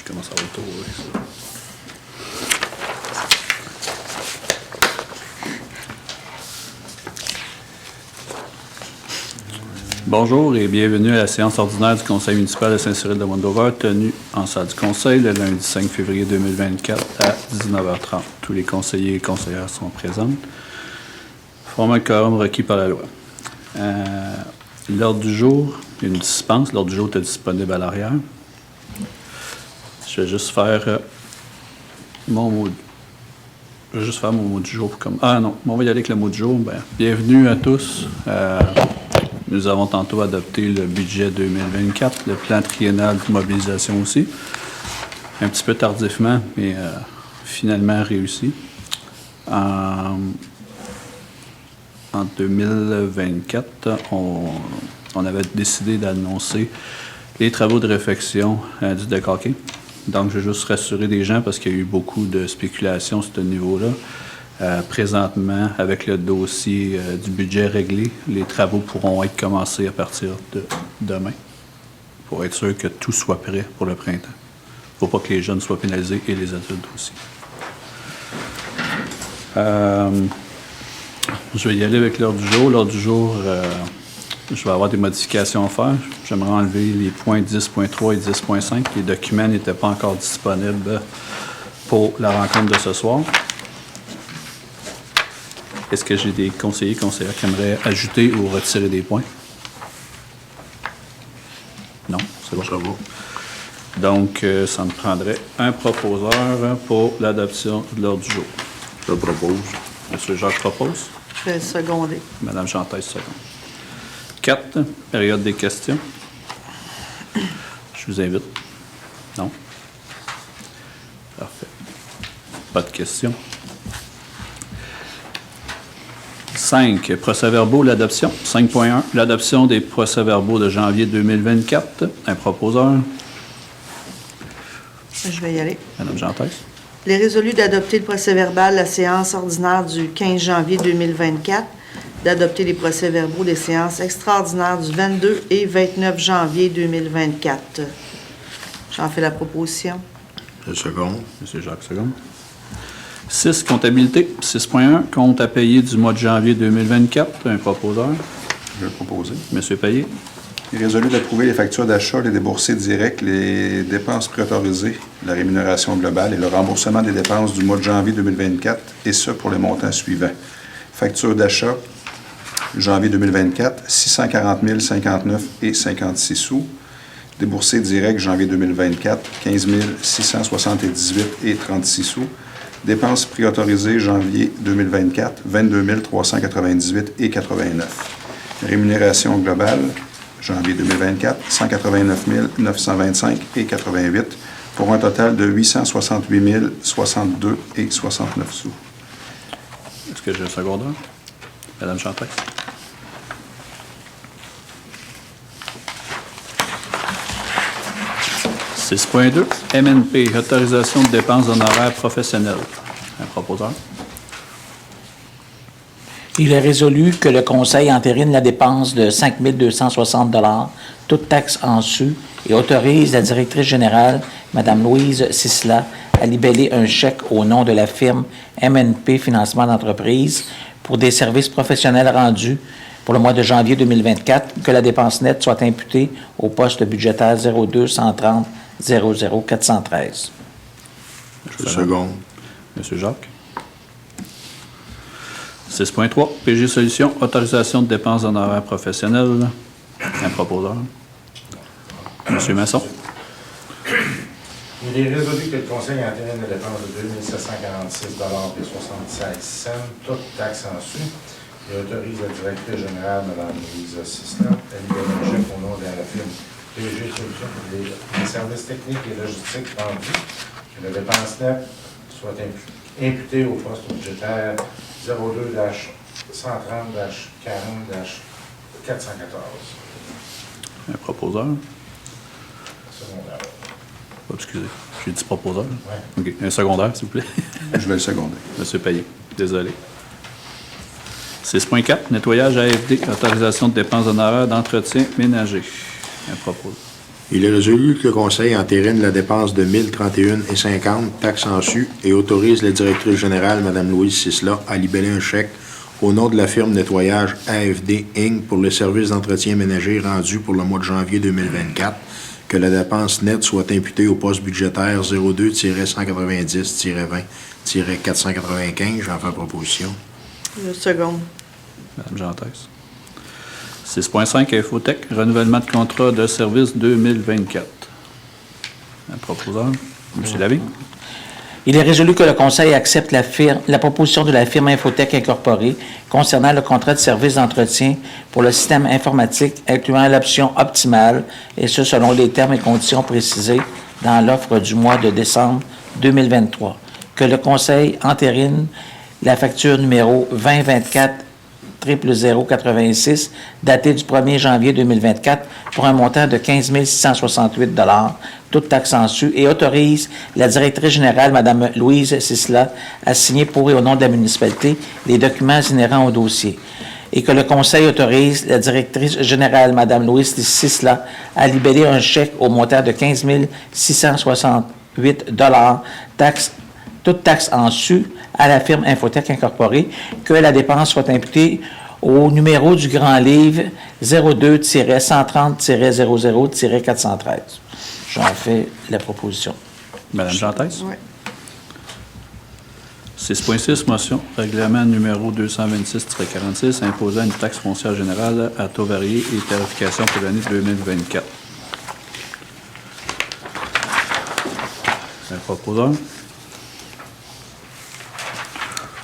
commence à retourner ça. Bonjour et bienvenue à la séance ordinaire du Conseil municipal de Saint-Cyril-de-Wendover, tenue en salle du Conseil le lundi 5 février 2024 à 19h30. Tous les conseillers et conseillères sont présents. Formant le quorum requis par la loi. L'ordre du jour, une dispense. L'ordre du jour est disponible à l'arrière. Je vais juste faire mon mot. Je vais juste faire mon mot du jour. Ah non, on va y aller avec le mot du jour. Bienvenue à tous. Nous avons tantôt adopté le budget 2024, le plan triennal de mobilisation aussi. Un petit peu tardivement, mais finalement réussi. En 2024, on avait décidé d'annoncer les travaux de réfection du décaqué. Donc, je veux juste rassurer les gens parce qu'il y a eu beaucoup de spéculation à ce niveau-là. Présentement, avec le dossier du budget réglé, les travaux pourront être commencés à partir de demain pour être sûr que tout soit prêt pour le printemps. Il ne faut pas que les jeunes soient pénalisés et les adultes aussi. Je vais y aller avec l'ordre du jour. L'ordre du jour, je vais avoir des modifications à faire. J'aimerais enlever les points 10.3 et 10.5. Les documents n'étaient pas encore disponibles pour la rencontre de ce soir. Est-ce que j'ai des conseillers, conseillères qui aimeraient ajouter ou retirer des points? Non, c'est bon. Ça va. Donc, ça me prendrait un proposeur pour l'adoption de l'ordre du jour. Je propose. Monsieur Jacques propose. Je vais seconder. Madame Chantaise, seconde. 4, période des questions. Je vous invite. Non? Parfait. Pas de questions. 5, procès-verbaux, l'adoption. 5.1, l'adoption des procès-verbaux de janvier 2024. Un proposeur. Je vais y aller. Madame Chantaise. Il est résolu d'adopter le procès-verbal de la séance ordinaire du 15 janvier 2024, d'adopter les procès-verbaux des séances extraordinaires du 22 et 29 janvier 2024. J'en fais la proposition. Je seconde. Monsieur Jacques, seconde. 6, comptabilité. 6.1, compte à payer du mois de janvier 2024. Un proposeur. Je vais proposer. Monsieur Payet. Il est résolu d'approuver les factures d'achat, les déboursés directs, les dépenses préautorisées, la rémunération globale et le remboursement des dépenses du mois de janvier 2024, et ce pour les montants suivants. Facture d'achat, janvier 2024, 640 059 et 56 sous. Déboursés directs, janvier 2024, 15 678 et 36 sous. Dépenses préautorisées, janvier 2024, 22 398 et 89. Rémunération globale, janvier 2024, 189 925 et 88, pour un total de 868 062 et 69 sous. Est-ce que j'ai un secondeur? Madame Chantaise. « 6.2, MNP, autorisation de dépenses d'honoraires professionnels. » Un proposeur. Il est résolu que le Conseil entérine la dépense de 5 260 $, toute taxe en su, et autorise la directrice générale, Mme Louise Sisla, à libeller un chèque au nom de la firme MNP Financement d'entreprise pour des services professionnels rendus pour le mois de janvier 2024, que la dépense nette soit imputée au poste budgétaire 02 130 00 413. Je seconde. Monsieur Jacques. 6.3, PG Solutions, autorisation de dépenses d'honoraires professionnels. Un proposeur. Monsieur Masson. Il est résolu que le Conseil entérine la dépense de 2 746 et 76 cents, toute taxe en su, et autorise la directrice générale, Mme Louise Sisla, à libérer un chèque au nom de la firme PG Solutions pour les services techniques et logistiques rendus, que la dépense nette soit imputée au poste budgétaire 02-130-40-414. Un proposeur. Secondaire. Oh, excusez, j'ai dit proposeur. Oui. OK. Un secondaire, s'il vous plaît. Je vais le seconder. Monsieur Payet. Désolé. 6.4, nettoyage AFD, autorisation de dépenses d'honoraires d'entretien ménager. Un proposeur. Il est résolu que le Conseil entérine la dépense de 1031,50 taxes en su et autorise la directrice générale, Mme Louise Sisla, à libeller un chèque au nom de la firme nettoyage AFD Inc. pour le service d'entretien ménager rendu pour le mois de janvier 2024, que la dépense nette soit imputée au poste budgétaire 02-190-20-495. J'en fais proposition. Je seconde. Madame Jantès. 6.5 Infotech, renouvellement de contrat de service 2024. Un proposeur, M. Lavigne. Il est résolu que le Conseil accepte la proposition de la firme Infotech Incorporée concernant le contrat de service d'entretien pour le système informatique incluant l'option optimale, et ce selon les termes et conditions précisés dans l'offre du mois de décembre 2023. Que le Conseil entérine la facture numéro 2024 00086, datée du 1er janvier 2024, pour un montant de 15 668 $, toute taxe en su, et autorise la directrice générale, Mme Louise Sisla, à signer pour et au nom de la municipalité les documents inhérents au dossier. Et que le Conseil autorise la directrice générale, Mme Louise Sisla, à libeller un chèque au montant de 15 668 $, toute taxe en su, à la firme Infotech Incorporée, que la dépense soit imputée au numéro du Grand Livre 02-130-00-413. J'en fais la proposition. Madame Jantès. Oui. 6.6 Motion, règlement numéro 226-46, imposant une taxe foncière générale à taux varié et tarification pour l'année 2024. Un proposeur.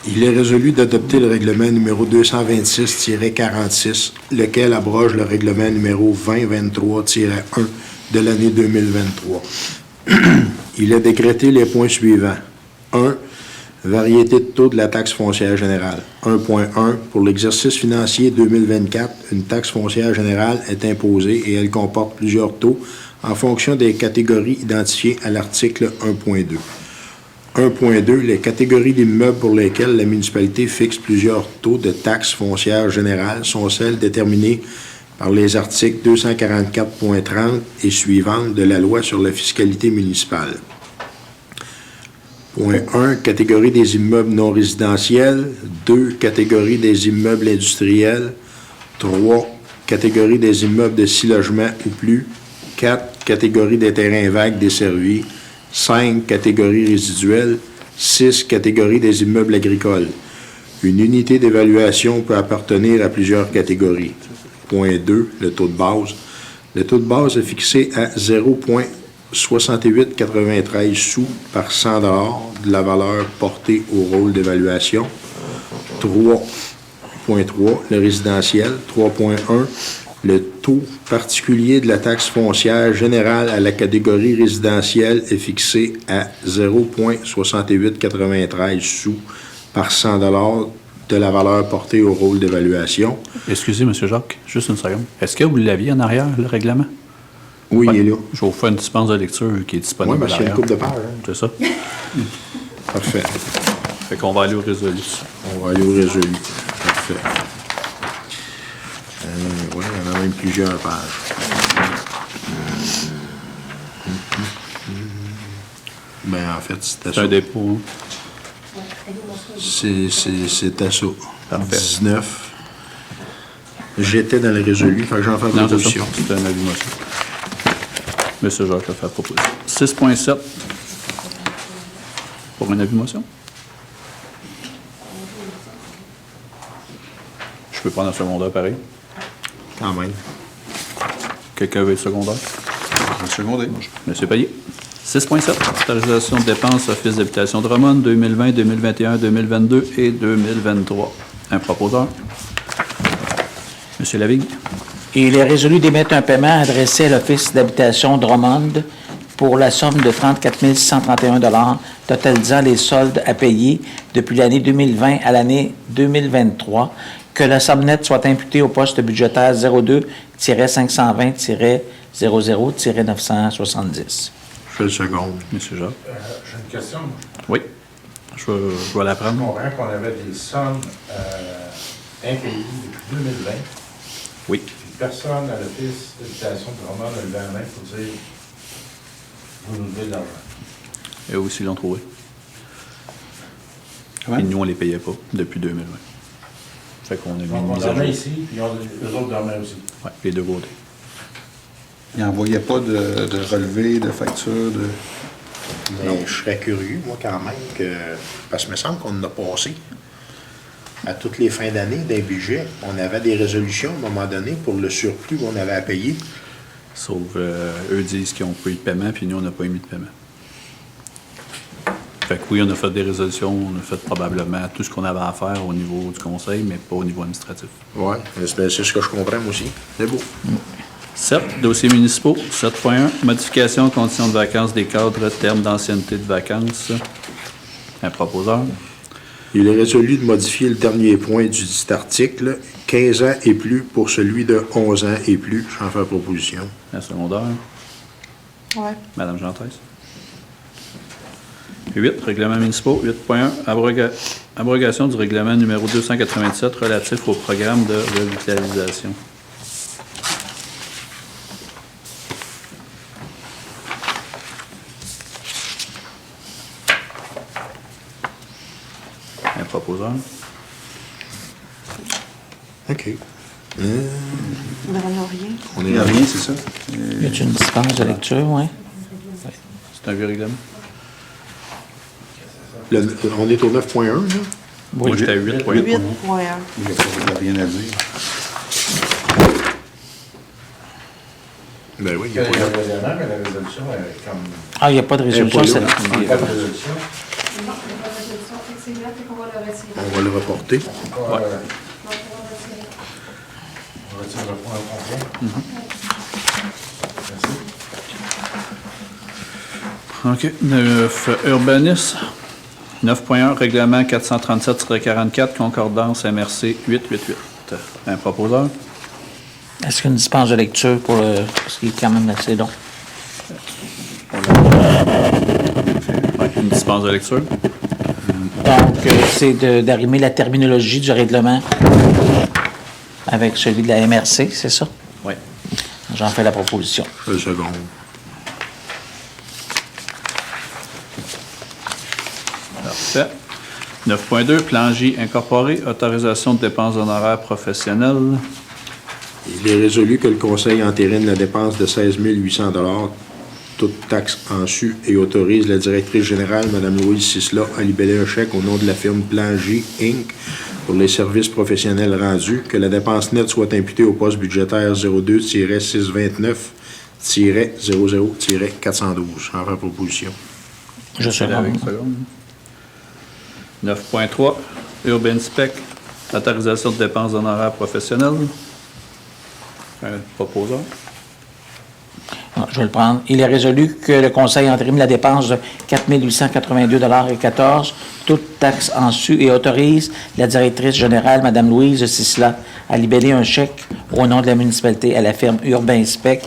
Il est résolu d'adopter le règlement numéro 226-46, lequel abroge le règlement numéro 2023-1 de l'année 2023. Il est décrété les points suivants. 1. Variété de taux de la taxe foncière générale. 1.1. Pour l'exercice financier 2024, une taxe foncière générale est imposée et elle comporte plusieurs taux en fonction des catégories identifiées à l'article 1.2. 1.2. Les catégories d'immeubles pour lesquelles la municipalité fixe plusieurs taux de taxes foncières générales sont celles déterminées par les articles 244.30 et suivantes de la Loi sur la fiscalité municipale. Point 1. Catégorie des immeubles non résidentiels. 2. Catégorie des immeubles industriels. 3. Catégorie des immeubles de 6 logements ou plus. 4. Catégorie des terrains vagues desservis. 5. Catégories résiduelles. 6. Catégorie des immeubles agricoles. Une unité d'évaluation peut appartenir à plusieurs catégories. Point 2. Le taux de base. Le taux de base est fixé à 0,6893 sous par 100 $ de la valeur portée au rôle d'évaluation. 3.3. Le résidentiel. 3.1. Le taux particulier de la taxe foncière générale à la catégorie résidentielle est fixé à 0,6893 sous par 100 $ de la valeur portée au rôle d'évaluation. Excusez, M. Jacques, juste une seconde. Est-ce que vous l'aviez en arrière, le règlement? Oui, Ouais. il est là. Je vais vous faire une dispense de lecture qui est disponible Oui, parce à qu'il y a une l'arrière. couple de pages. C'est ça. Parfait. Fait qu'on va aller au résolution. On va aller au résolu. Parfait. Oui, il y en a même plusieurs pages. Ben, en fait, c'était C'est ça. un dépôt. Hein? C'était ça. Parfait. 19. J'étais dans le résolu, fait que j'en fais Non, c'est ça. proposition. C'est un avis de motion. Monsieur Jacques a fait la proposition. 6.7. Pour un avis de motion? Je peux prendre un secondaire pareil. Quand même. Quelqu'un veut être secondaire? Un secondé. Monsieur Payet. 6.7. Autorisation de dépenses Office d'habitation de Drummond 2020, 2021, 2022 et 2023. Un proposeur. Monsieur Lavigne. Il est résolu d'émettre un paiement adressé à l'Office d'habitation Drummond pour la somme de 34 631 $, totalisant les soldes à payer depuis l'année 2020 à l'année 2023, que la somme nette soit imputée au poste budgétaire 02-520-00-970. Je fais le second. Monsieur Jacques. J'ai une question. Oui. Je vais Je l'apprendre. comprends qu'on avait des sommes impayées depuis 2020. Oui. Puis le personne à l'Office d'éducation de Drummond a levé la main pour dire vous nous devez de l'argent. Et eux aussi l'ont trouvé. Comment? Et nous, on les payait pas depuis 2020. Fait qu'on a mis Donc, une on mise à dormait jour. ici, puis eux autres dormaient aussi. Ouais, les deux côtés. Ils n'envoyaient pas de relevé, de facture, de... Mais je serais curieux, moi, quand même, parce que il me semble qu'on en a passé. À toutes les fins d'année, d'un budget, on avait des résolutions à un moment donné pour le surplus qu'on avait à payer. Sauf eux disent qu'ils ont pas eu de paiement, puis nous, on n'a pas émis de paiement. Fait que oui, on a fait des résolutions, on a fait probablement tout ce qu'on avait à faire au niveau du conseil, mais pas au niveau administratif. Oui, c'est ce que je comprends, moi aussi. C'est beau. 7. Dossiers municipaux. 7.1. Modification conditions de vacances des cadres, termes d'ancienneté de vacances. Un proposeur. Il est résolu de modifier le dernier point du dit article, 15 ans et plus pour celui de 11 ans et plus. J'en fais proposition. Un secondaire. Ouais. Madame Jean-Thèse. 8. Règlements municipaux. 8.1. Abrogation du règlement numéro 287 relatif au programme de revitalisation. Un proposeur. OK. Bernard Rien. On Il est n'y a là. rien, c'est ça? Y a-t-il une dispense de lecture, oui? C'est un vieux règlement. On est au 9.1, là? Moi, j'étais à 8.1. 8.1. Il n'y a rien à dire. Ben oui, il Il y n'y a a pas le de... règlement, mais la résolution est comme. Ah, il n'y a pas de résolution. pas là. c'est- Il n'y a pas de résolution. Non, il n'y a pas de résolution. Fait que c'est là, fait qu'on va le retirer. On va le reporter. Donc, on va le retirer. On retire le point au complet. Merci. OK. 9. Urbanisme. 9.1. Règlement 437-44. Concordance MRC 888. Un proposeur. Est-ce qu'il y a une dispense de lecture pour le... Parce qu'il est quand même assez long. Ouais, une dispense de lecture. Donc, c'est d'arrimer la terminologie du règlement avec celui de la MRC, c'est ça? Oui. J'en fais la proposition. Une seconde. Parfait. 9.2. Plan J incorporé. Autorisation de dépenses honoraires professionnelles. Il est résolu que le Conseil entérine la dépense de 16 800 toute taxe en su, et autorise la directrice générale, Mme Louise Sisla, à libeller un chèque au nom de la firme Plan J, Inc., pour les services professionnels rendus, que la dépense nette soit imputée au poste budgétaire 02-629-00-412. En fait proposition. Je suis là. Avec seconde. 9.3. Urban Spec. Autorisation de dépenses honoraires professionnelles. Un proposeur. Ah, je vais le prendre. Il est résolu que le Conseil entérine la dépense de 4 882,14 toute taxe en su, et autorise la directrice générale, Mme Louise Sisla, à libeller un chèque au nom de la municipalité à la firme Urbain Spec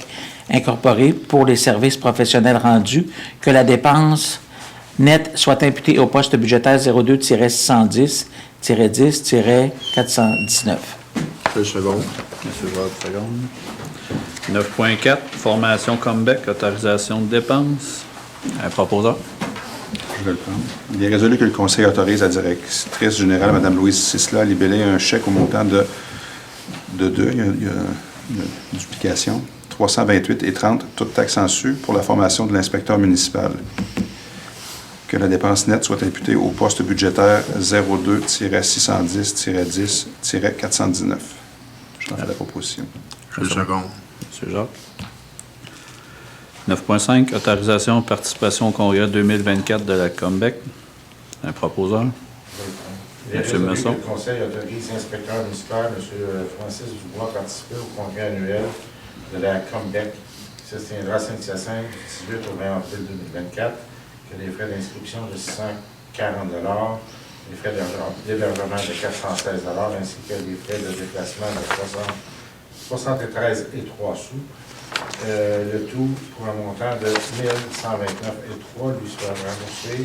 incorporée pour les services professionnels rendus, que la dépense nette soit imputée au poste budgétaire 02-610-10-419. Une seconde. Monsieur Jacques, seconde. 9.4. Formation Comeback. Autorisation de dépenses. Un proposeur. Je vais le prendre. Il est résolu que le Conseil autorise la directrice générale, Mme Louise Sisla, à libeller un chèque au montant de 2, il y a une duplication, 328,30, toute taxe en su, pour la formation de l'inspecteur municipal. Que la dépense nette soit imputée au poste budgétaire 02-610-10-419. Je t'en fais la proposition. Une seconde. Monsieur Jacques. 9.5. Autorisation de participation au congrès 2024 de la Comeback. Un proposeur. Il est Monsieur résolu Masson. que le Conseil autorise l'inspecteur municipal, M. Francis Dubois, participer au congrès annuel de la Comeback qui se tiendra à Saint-Hyacinthe du 18 au 20 avril 2024, que les frais d'inscription de 640 les frais d'hébergement de 416 ainsi que les frais de déplacement de 73,03 sous. Le tout pour un montant de 1 129,3 lui sera remboursé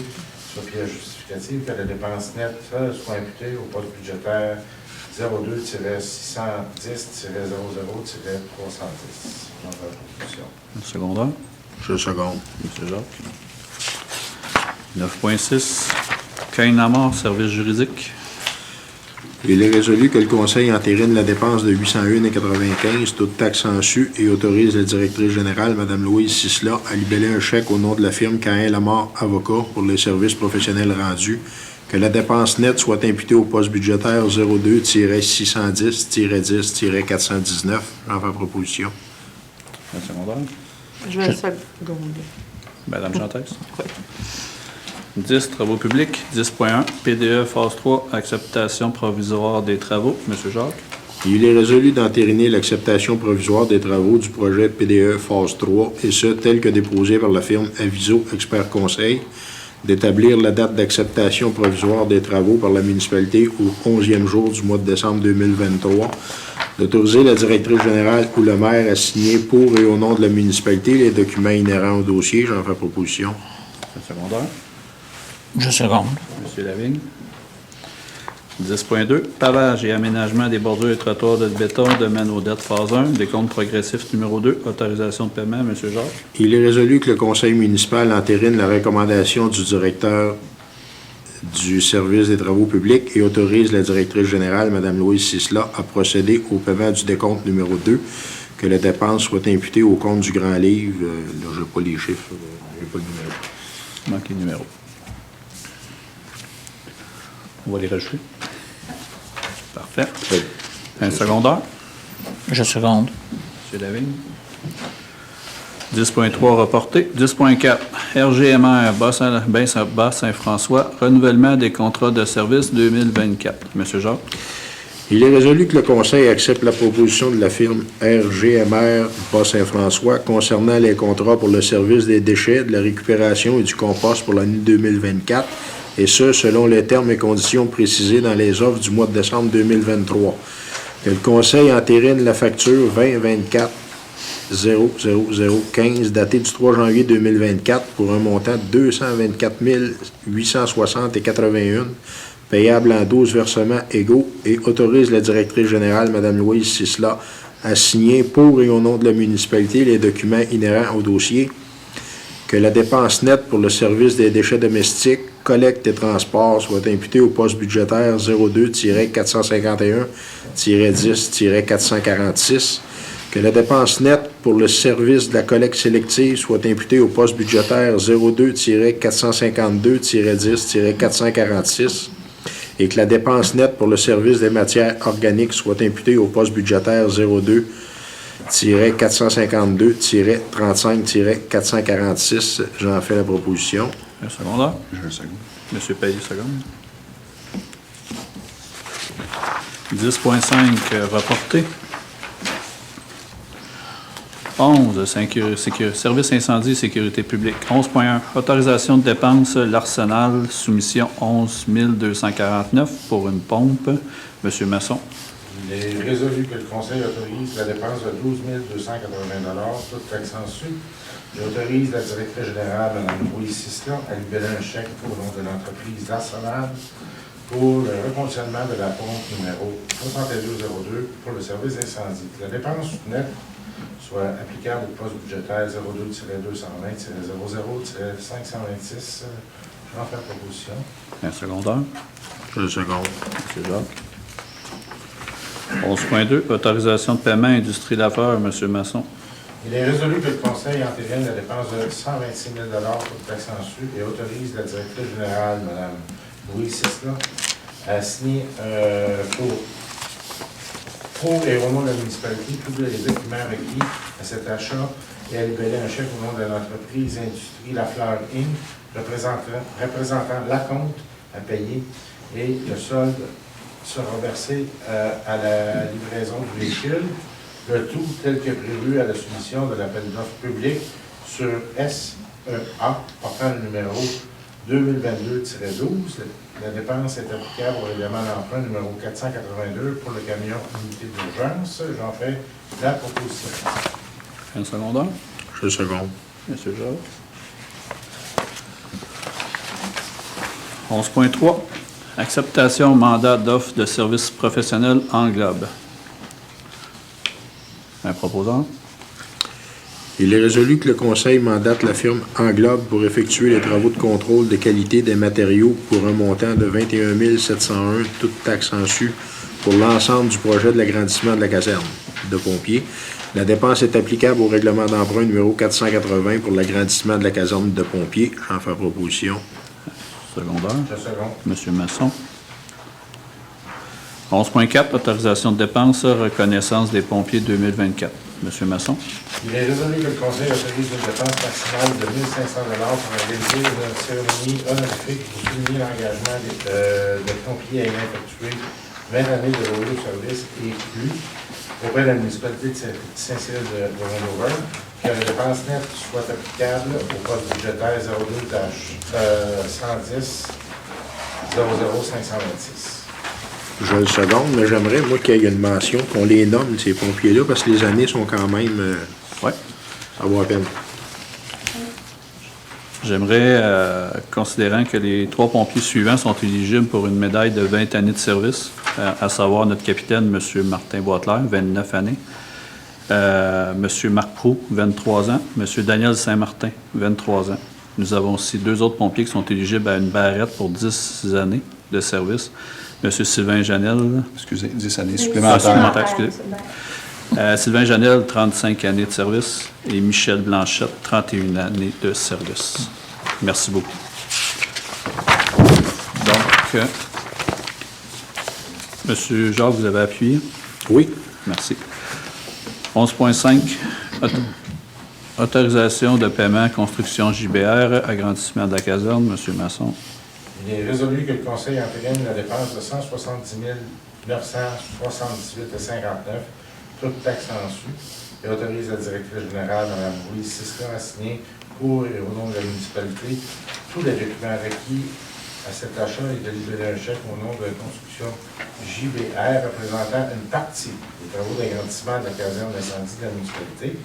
sur pièce justificative, que la dépense nette soit imputée au poste budgétaire 02-610-00-310. J'en fais la proposition. Le secondaire. Je seconde. M. Jacques. 9.6. Cain Lamar, service juridique. Il est résolu que le Conseil entérine la dépense de 801,95, toute taxe en su, et autorise la directrice générale, Mme Louise Sisla, à libeller un chèque au nom de la firme Cain Lamar Avocat pour les services professionnels rendus, que la dépense nette soit imputée au poste budgétaire 02-610-10-419. J'en fais proposition. Le secondaire. Je vais seconder. Madame Chantès. Oui. 10. Travaux publics. 10.1. PDE phase 3. Acceptation provisoire des travaux. M. Jacques. Il est résolu d'entériner l'acceptation provisoire des travaux du projet PDE phase 3, et ce, tel que déposé par la firme Aviso Expert Conseil, d'établir la date d'acceptation provisoire des travaux par la municipalité au 11e jour du mois de décembre 2023, d'autoriser la directrice générale ou le maire à signer pour et au nom de la municipalité les documents inhérents au dossier. J'en fais proposition. Le secondaire. Je seconde. M. Lavigne. 10.2. Pavage et aménagement des bordures et trottoirs de béton de Manodette phase 1. Décompte progressif numéro 2. Autorisation de paiement. M. Jacques. Il est résolu que le conseil municipal entérine la recommandation du directeur du service des travaux publics et autorise la directrice générale, Mme Louise Sisla, à procéder au paiement du décompte numéro 2, que la dépense soit imputée au compte du Grand Livre. Là, je n'ai pas les chiffres, je n'ai pas le numéro. Manqué de numéro. On va les rajouter. Parfait. Un secondaire. Je seconde. M. Lavigne. 10.3 reporté. 10.4. RGMR Bas-Saint-François. Renouvellement des contrats de service 2024. M. Jacques. Il est résolu que le Conseil accepte la proposition de la firme RGMR Bas-Saint-François concernant les contrats pour le service des déchets, de la récupération et du compost pour l'année 2024, et ce, selon les termes et conditions précisés dans les offres du mois de décembre 2023. Que le Conseil entérine la facture 2024-00015 datée du 3 janvier 2024 pour un montant de 224 860,81 payable en 12 versements égaux, et autorise la directrice générale, Mme Louise Sisla, à signer pour et au nom de la municipalité les documents inhérents au dossier, que la dépense nette pour le service des déchets domestiques, collecte et transport soit imputée au poste budgétaire 02-451-10-446, que la dépense nette pour le service de la collecte sélective soit imputée au poste budgétaire 02-452-10-446, et que la dépense nette pour le service des matières organiques soit imputée au poste budgétaire 02-452-35-446. J'en fais la proposition. Un secondaire. Je le second. M. Payet, seconde. 10.5 reporté. 11. Service incendie et sécurité publique. 11.1. Autorisation de dépenses, l'Arsenal, soumission 11 249 pour une pompe. M. Masson. Il est résolu que le Conseil autorise la dépense de 12 280 toute taxe en su, et autorise la directrice générale, Mme Louise Sisla, à libérer un chèque au nom de l'entreprise Arsenal pour le reconditionnement de la pompe numéro 6202 pour le service incendie. La dépense nette soit applicable au poste budgétaire 02-220-00-526. J'en fais la proposition. Un secondaire. Je le seconde. M. Jacques. 11.2. Autorisation de paiement Industrie Lafleur. M. Masson. Il est résolu que le Conseil entérine la dépense de 126 000 pour taxe en su et autorise la directrice générale, Mme Louise Sisla, à signer pour et au nom de la municipalité tous les documents requis à cet achat et à libérer un chèque au nom de l'entreprise Industrie Lafleur Inc., représentant l'acompte à payer, et le solde sera versé à la livraison du véhicule, le tout tel que prévu à la soumission de l'appel d'offres public sur SEA portant le numéro 2022-12. La dépense est applicable au règlement d'emprunt numéro 482 pour le camion unité d'urgence. J'en fais la proposition. Un secondaire. Je le seconde. M. Jacques. 11.3, acceptation mandat d'offre de services professionnels Englobe. Un proposant? Il est résolu que le Conseil mandate la firme Englobe pour effectuer les travaux de contrôle de qualité des matériaux pour un montant de 21 701, toutes taxes en su, pour l'ensemble du projet de l'agrandissement de la caserne de pompiers. La dépense est applicable au règlement d'emprunt numéro 480 pour l'agrandissement de la caserne de pompiers. J'en fais proposition. Secondaire. Je seconde. Monsieur Masson. 11.4, autorisation de dépenses, reconnaissance des pompiers 2024. Monsieur Masson. Il est résolu que le Conseil autorise une dépense maximale de 1 500 $ pour organiser une cérémonie honorifique pour souligner l'engagement des pompiers ayant effectué 20 années de loyer de service et plus auprès de la municipalité de Saint-Cyril de Rondover, que la dépense nette soit applicable au poste budgétaire 02-110 00526. Je le seconde, mais j'aimerais, moi, qu'il y ait une mention, qu'on les nomme, ces pompiers-là, parce que les années sont quand même... Oui. Ça vaut la peine. J'aimerais, considérant que les 3 pompiers suivants sont éligibles pour une médaille de 20 années de service, à savoir notre capitaine, M. Martin Boitler, 29 années, M. Marc Proux, 23 ans, M. Daniel Saint-Martin, 23 ans. Nous avons aussi 2 autres pompiers qui sont éligibles à une barrette pour 10 années de service. M. Sylvain Janel. Excusez, 10 années Supplémentaire, supplémentaires. excusez. Sylvain Janel, 35 années de service. Et Michel Blanchette, 31 années de service. Merci beaucoup. Donc, M. Jacques, vous avez appuyé? Oui. Merci. 11.5, autorisation de paiement, construction JBR, agrandissement de la caserne. M. Masson. Il est résolu que le Conseil entérine la dépense de 170 978,59 toutes taxes en su, et autorise la directrice générale, Mme Louise Sisla, à signer pour et au nom de la municipalité tous les documents requis à cet achat et de libérer un chèque au nom de la construction JBR représentant une partie des travaux d'agrandissement de la caserne d'incendie de la municipalité.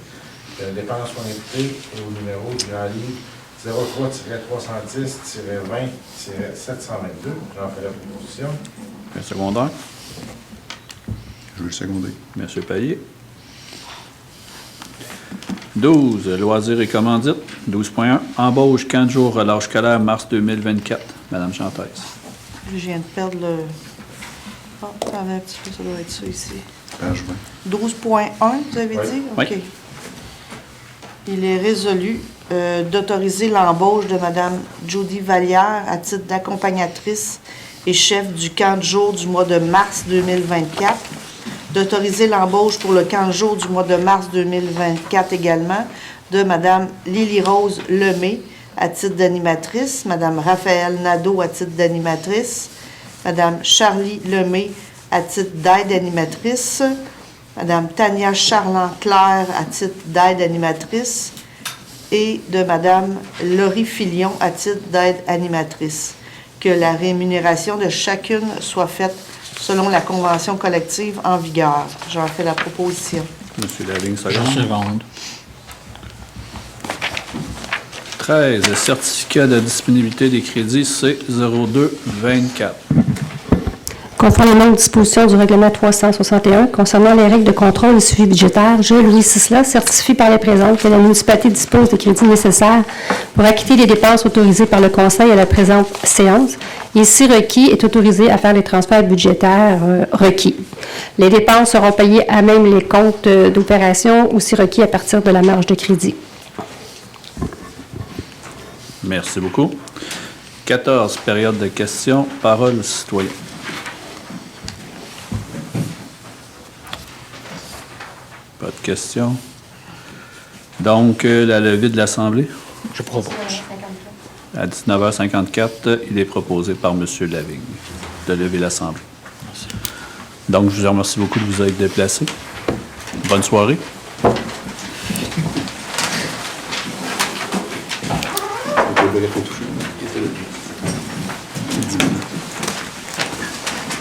Que la dépense soit imputée au numéro du grand livre 03-310-20-722. J'en fais la proposition. Un secondaire. Je veux le seconder. M. Payet. 12, loisirs et commandites. 12.1, embauche 15 jours relâche scolaire mars 2024. Mme Chantaise. Je viens de perdre le... Oh, attendez un petit peu, ça doit être ça ici. Page 20. 12.1, vous avez Oui. dit? Oui. OK. Il est résolu d'autoriser l'embauche de Mme Judy Vallière à titre d'accompagnatrice et chef du camp de jour du mois de mars 2024, d'autoriser l'embauche pour le camp de jour du mois de mars 2024 également de Mme Lily-Rose Lemay à titre d'animatrice, Mme Raphaël Nadeau à titre d'animatrice, Mme Charlie Lemay à titre d'aide animatrice, Mme Tania Charland-Claire à titre d'aide animatrice et de Mme Laurie Filion à titre d'aide animatrice. Que la rémunération de chacune soit faite selon la convention collective en vigueur. J'en fais la proposition. M. Lavigne, Je seconde. seconde. 13, certificat de disponibilité des crédits C0224. Conformément aux dispositions du règlement 361 concernant les règles de contrôle et suivi budgétaire, je, Louis Sisla, certifie par les présentes que la municipalité dispose des crédits nécessaires pour acquitter les dépenses autorisées par le Conseil à la présente séance et, si requis, est autorisé à faire les transferts budgétaires requis. Les dépenses seront payées à même les comptes d'opération ou, si requis, à partir de la marge de crédit. Merci beaucoup. 14, période de questions. Parole aux citoyens. Pas de questions. Donc, la levée de l'Assemblée. Je propose. À 19h54, il est proposé par M. Lavigne de lever l'Assemblée. Donc, je vous remercie beaucoup de vous être déplacé. Bonne soirée. Il était touché. Il était là.